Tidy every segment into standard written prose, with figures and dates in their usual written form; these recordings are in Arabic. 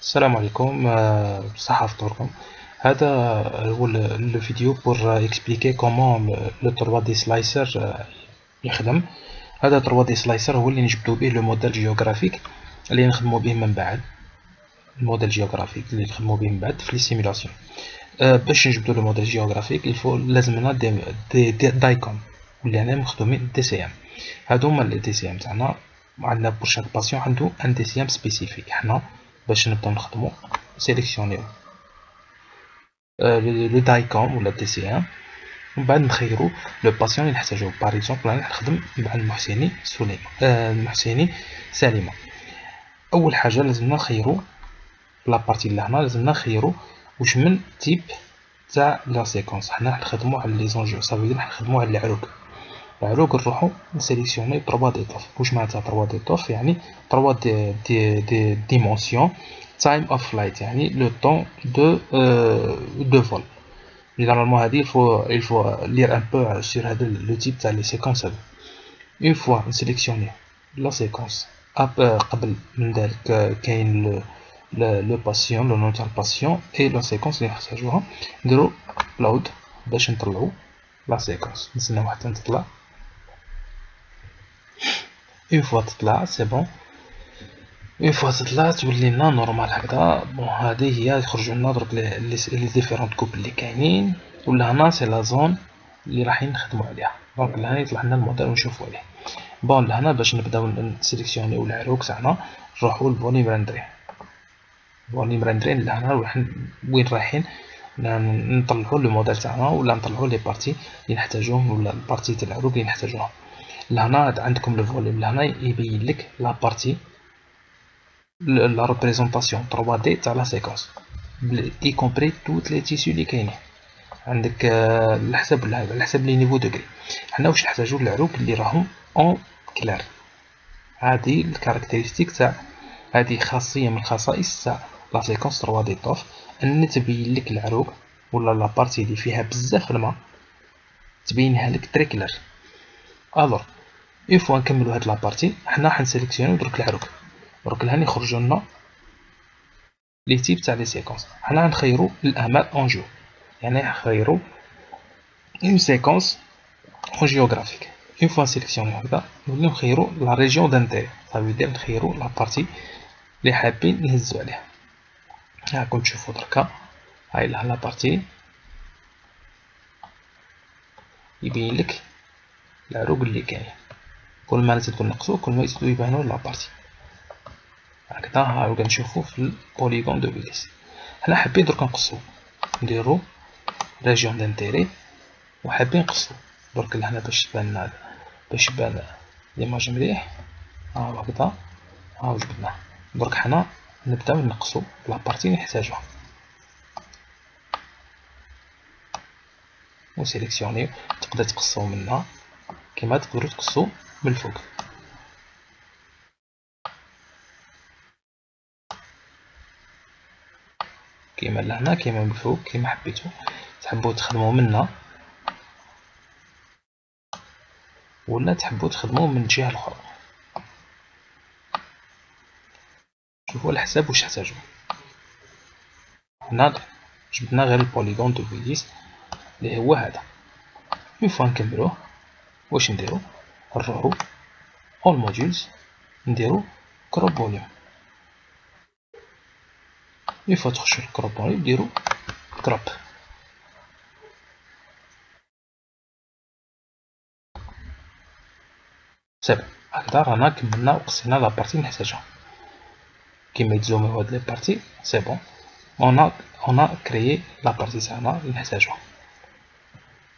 السلام عليكم. بصحة فطوركم. هذا هو الفيديو بور اكسبليكي كومون لو 3 دي سلايسر يخدم. هذا 3 دي سلايسر هو اللي نجبدو به لو موديل جيوغرافيك اللي نخدمو به من بعد. الموديل جيوغرافيك اللي نخدمو به من بعد في لي سيمولاسيون. باش نجبدو لو موديل جيوغرافيك الفو لازمنا دي دايكوم واللي انا مخدومين دي سي ام. هادو هما لي دي سي ام تاعنا. عندنا بور شاك باسيون عندو ان دي سي ام سبيسيفيك. حنا باش نبداو نخدمو سيليكسيونيو لو دايكوم ولا دي سي ام، ومن بعد نخيرو لو باسيون اللي نحتاجوه. باغ اكزومبل انا نخدم مع المحسني سليمان، المحسني سليمة. اول حاجه لازمنا نخيرو لابارتي اللي هنا، لازمنا نخيرو واش من تيب تاع لا سيكونس. حنا نخدمو على لي زونجو، صافي نخدمو على العروق. العروق نروحو نسيليكسيوني 3 دي توف. واش معناتها 3 دي توف؟ يعني 3 دي ديمونسيون time of flight، يعني le temps de vol. Généralement il faut lire un peu sur le type تاع les séquences. Une fois sélectionné la séquence قبل من ذلك كاين le patient، le nom تاع الباسيون et la séquence اللي نحتاجوها. نديرو load باش نطلعو la séquence. نستناو حتى تطلع. Une fois تطلع c'est bon. اون فوا تطلع تولي لنا نورمال هكذا. بون هذه هي يخرجوا لنا درك لي ديفيرونت كوب اللي كاينين. ولا هنا سي لا زون اللي راح نخدموا عليها. دونك لهنا يطلع لنا الموديل ونشوفوا عليه. بون لهنا باش نبداو نسيليكسيونيو العروق تاعنا نروحوا لفوليوم ريندري. فوليوم ريندري لهنا وين رايحين نطلعوا لو موديل تاعنا ولا نطلعوا لي بارتي اللي نحتاجوهم ولا البارتي تاع العروق اللي نحتاجوها. لهنا عندكم لو فوليوم، لهنا يبين لك لا بارتي la représentation 3D تاع لا سيكونس y compris toutes les tissus اللي كاينين عندك. على حسب لي نيفو دوغري. حنا واش نحتاجو العروق اللي راهم اون كلير. هذه الكاركتيرستيك تاع، هذه خاصيه من الخصائص تاع لا سيكونس 3D توف، ان تبين لك العروق ولا لا بارتي اللي فيها بزاف الماء تبينها لك تري كلير. الوغ اون فوا نكملو هاد لا بارتي حنا حنسيليكسيونيو درك العروق. درك لهنا يخرجوا لنا لي تيب تاع لي سيكونس. حنا نخيرو الاعمال اون جو، يعني نخيرو اون سيكونس اون جيوغرافيك. اون فوا سيليكسيوني هكذا نوليو نخيرو لا ريجيون دانتيري، صافي دير نخيرو لا بارتي اللي حابين نهزو عليها. راكم تشوفو دركا هاي لا بارتي يبين لك العروق اللي كاين. كل ما نزيدو نقصو كل ما يزيدو يبانو لا بارتي هكذا. هاو كنشوفو في البوليغون دو فيليس. حنا حابين درك نقصو، نديرو ريجيون دانتيري وحابين نقصو درك لهنا باش تبان، باش يبان ليماج مليح. هاو هكذا، هاو جبدناه. درك حنا نبداو نقصو لابارتي اللي نحتاجوها وسيليكسيونيو. تقدر تقصو منها كيما تقدروا تقصو من الفوق. كيما لهنا كيما من الفوق كيما حبيتو. تحبوا تخدموا منها ولا تحبوا تخدموا من الجهه الاخرى، شوفوا على حساب واش تحتاجوا. هنا جبدنا غير البوليغون دو فيليس اللي هو هذا. اون فوا نكملوه واش نديرو؟ نروحو اول موديولز نديرو كروب فوليوم. اون فوا تخشو الكروب فوليوم نديرو كروب. سي بون هكذا رانا كملنا وقصينا لا بارتي نحتاجها. كيما يتزومو هاد لي بارتي سي بون on a créé لا بارتي تاعنا اللي نحتاجوها.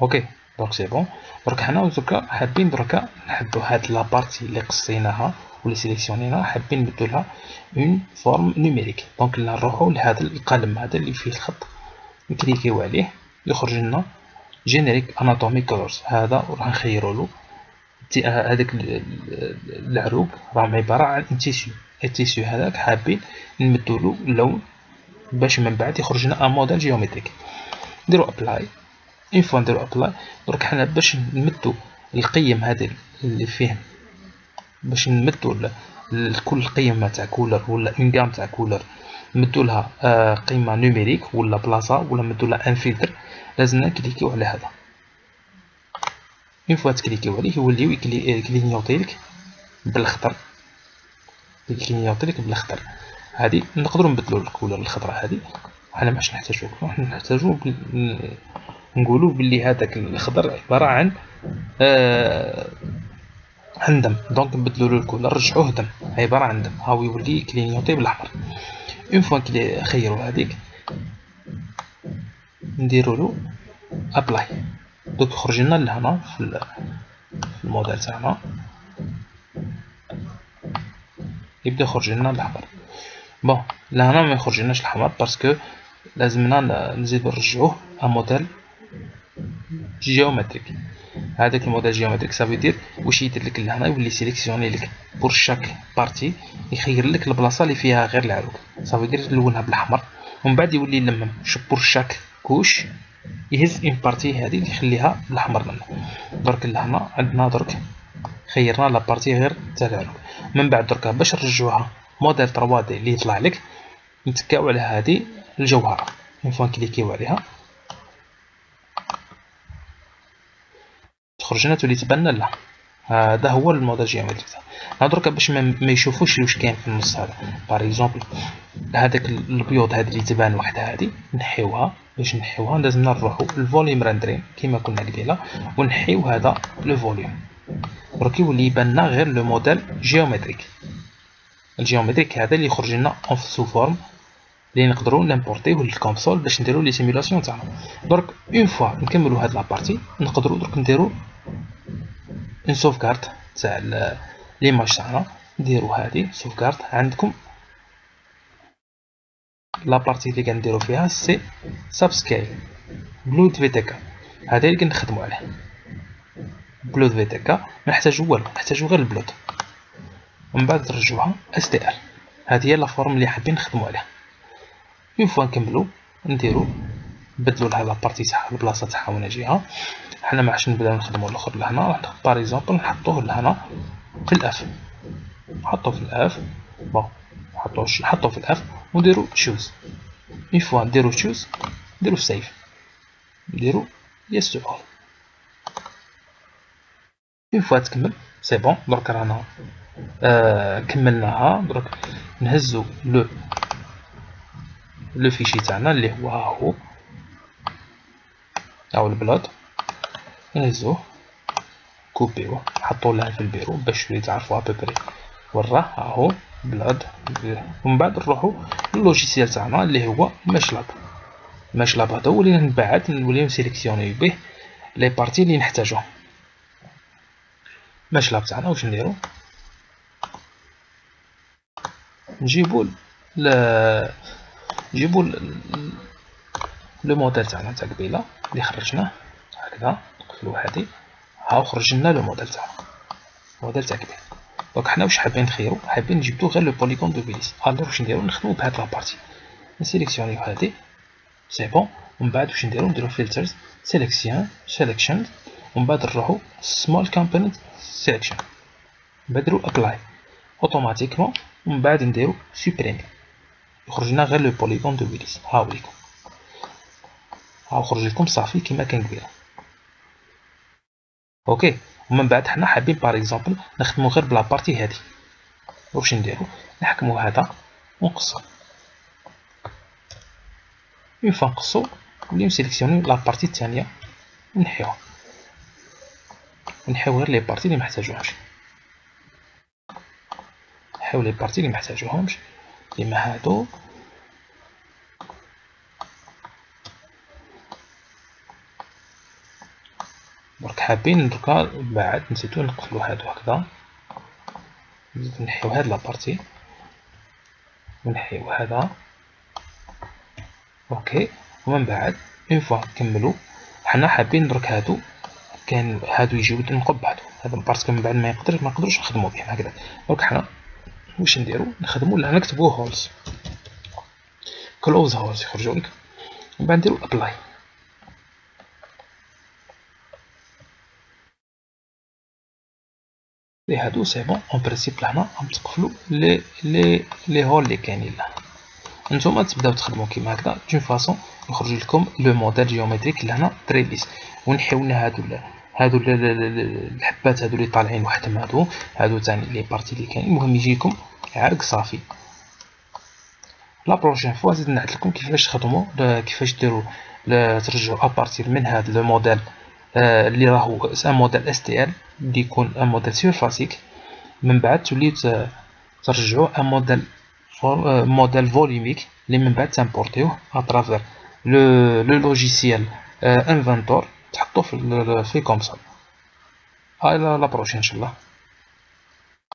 اوكي دونك سي بون. درك حنا دركا حابين دركا نحدو هاد لا بارتي اللي قصيناها واللي سيليكسيونيناها حابين نبدو لها اون فورم نوميريك. دونك نروحو لهذا القلم هذا اللي فيه الخط نكليكيو عليه يخرج لنا جينيريك اناتومي كولورز. هذا راح نخيرو له هذاك العروق راهم عباره عن تيسيو. التيسيو هذاك حابين نمدو له اللون باش من بعد يخرج لنا ان موديل جيومتريك. نديرو ابلاي. اون فوا نديرو ابلاي درك حنا باش نمدو القيم هذه اللي فيه، باش نمدو كل قيمه تاع كولر ولا اون غام تاع كولر نمدوا لها قيمه نوميريك ولا بلاصه ولا نمدوا لها ان فلتر، لازمنا كليكيو على هذا. اون فوا تكليكيو عليه يوليو يكلينيوطي لك بالاخضر، يكلينيوطي لك بالاخضر. هذه نقدروا نبدلوا الكولر الخضراء هذه، حنا ماش نحتاجوه، حنا نحتاجوه نقولوا باللي هذاك الاخضر عباره عن عن دم، دونك نبدلوا له الكولر نرجعوه دم، عباره عن دم، هاو يولي كلينيوطي بالاحمر. اون فوا كلي خيروا هذيك نديروا له ابلاي، دوك يخرج لنا لهنا في الموديل تاعنا يبدا يخرج لنا الاحمر. بون لهنا ما يخرجلناش الاحمر باسكو لازمنا نزيدو نرجعوه ا موديل جيومتريك. هذاك الموديل جيومتريك صافي دير واش يدير لك لهنا، يولي سيليكسيوني لك بور شاك بارتي، يخير لك البلاصه اللي فيها غير العروق، صافي دير يلونها بالاحمر، ومن بعد يولي يلمم بور شاك كوش يهز اون بارتي هذه اللي يخليها بالاحمر لنا. درك لهنا عندنا درك خيرنا لا بارتي غير تاع العروق. من بعد دركا باش نرجعوها موديل 3 دي اللي يطلع لك نتكاو على هذه الجوهره، اون فوا نكليكيو عليها تخرج لنا تولي تبان لنا. هذا هو الموديل جيومتريك. دركا باش ما يشوفوش واش كاين في النص هذا، باغ اكزومبل هذاك البيوض هذه اللي تبان وحدها هذه نحيوها. باش نحيوها لازمنا نروحو الفوليوم رندرين كيما كنا قبيله ونحيو هذا لو فوليوم، درك يولي يبان لنا غير لو موديل جيومتريك. الجيومتريك هذا اللي يخرج لنا اون سو فورم اللي نقدروا نيمبورطيوه للكونسول باش نديروا لي سيمولاسيون تاعنا. درك اون فوا نكملوا هاد لابارتي نقدروا درك نديروا اون سوفغارد تاع ليماج تاعنا، نديروا هذه سوفغارد عندكم. لابارتي اللي كنديروا فيها سي سابسكيل بلود في تي كا، هذا اللي كنخدموا عليه. بلود في تي كا ما نحتاجو والو، نحتاجو غير البلود، ومن بعد نرجعوها اس تي ال. هذه هي لا فورم اللي حابين نخدموا عليها. اون فوا نكملوا نديروا نبدلوا لها لابارتي تاعها البلاصه تاعها ونجيها. حنا ما عادش نبداو نخدموا الاخر لهنا، راح باغ اكزومبل نحطوه لهنا في الاف، نحطوه في الاف. بون نحطوه في الاف ونديروا تشوز. اون فوا نديروا تشوز نديروا سيف، نديروا يس تو اول. اون فوا تكمل سي بون. درك رانا كملناها. درك نهزو لو فيشي تاعنا اللي هو ها هو او البلاد، نهزوه كوبيوه نحطوه لها في البيرو باش تعرفوا ابوبري وين راه. ها هو بلاد. ومن بعد نروحو للوجيسيال تاعنا اللي هو ماشلاب. ماشلاب هذا هو اللي من بعد نوليو نسيليكسيونيو به لي بارتي اللي نحتاجوهم. ماشلاب تاعنا واش نديرو نجيبو نجيبو لو موديل تاعنا تاع قبيله اللي خرجناه هكذا، نقفلو هادي. ها خرج لنا لو موديل تاعنا، الموديل تاع قبيله. دونك حنا واش حابين نخيرو، حابين نجبدو غير لو بوليغون دو بيليس. الوغ واش نديرو نخدمو بهاد لابارتي، نسيليكسيونيو هادي سي بون. ومن بعد واش نديرو فلترز سيليكشن، ومن بعد نروحو سمول كومبوننت سيليكشن، نبدلو ابلاي اوتوماتيكمون. ومن بعد نديرو سوبريم، يخرج لنا غير لو بوليغون دو بيليس. هاو ليكم، هاو خرج لكم صافي كيما كان قبيله. اوكي. ومن بعد حنا حابين باغ اكزومبل نخدمو غير بلا بارتي هادي، واش نديرو نحكمو هذا ونقصو. اون فوا نقصو نوليو نسيليكسيونيو لا بارتي الثانيه ونحيوها، ونحيو غير لي بارتي اللي محتاجوهمش، نحيو لي بارتي اللي محتاجوهمش كيما هادو. درك حابين دركا بعد نزيدو نقفلو هادو هكذا، نزيدو نحيو هاد لابارتي ونحيو هذا. اوكي. ومن بعد اون فوا نكملو حنا حابين درك هادو كان هادو يجيو يتنقب بعضو هذا باسكو من بعد ما نقدروش نخدمو بهم هكذا. دونك حنا واش نديرو نخدمو ولا نكتبو هولز كلوز هولز يخرجوا لك، ومن بعد نديرو ابلاي. لي هادو سي بون اون برينسيپ لهنا راهم تقفلوا لي هول اللي كاينين لهنا. نتوما تبداو تخدموا كيما هكذا دون فاصون يخرج لكم لو موديل جيومتريك لهنا تري ليس. ونحيو لنا هادو الحبات هادو اللي طالعين وحدهم، هادو تاني لي بارتي اللي كاينين. المهم يجيكم عرق صافي. لا بروشين فوا زيد نعد لكم كيفاش تخدموا، كيفاش ديروا ترجعوا ابارتير من هذا لو موديل اللي راهو ان موديل اس تي ال اللي يكون ان موديل سيرفاسيك، من بعد توليو ترجعوا ان موديل فوليميك اللي من بعد تامبورتيوه اترافير لو لوجيسيال انفنتور، تحطوه في كوم سا. هاي لا بروشين ان شاء الله.